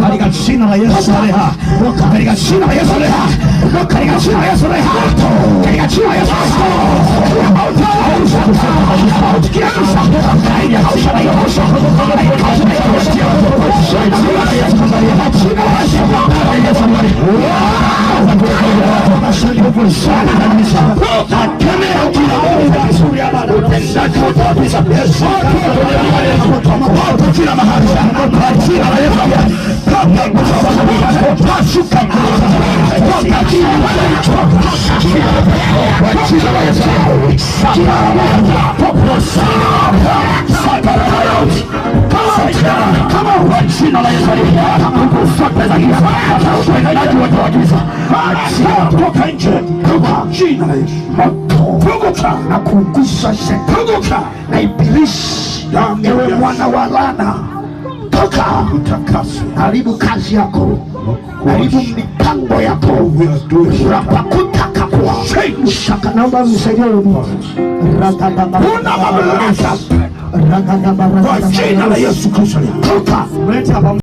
katika jina la Yesu leha, katika jina la Yesu leha, katika jina la Yesu leha, katika jina la Yesu na kuangusha shetani na ibilisi. Ewe mwana wa laana, toka, haribu kazi yako, haribu mipango yako. Rapakutaka kwa shaka. Naomba msaidie kwa jina la Yesu Kristo. Toka.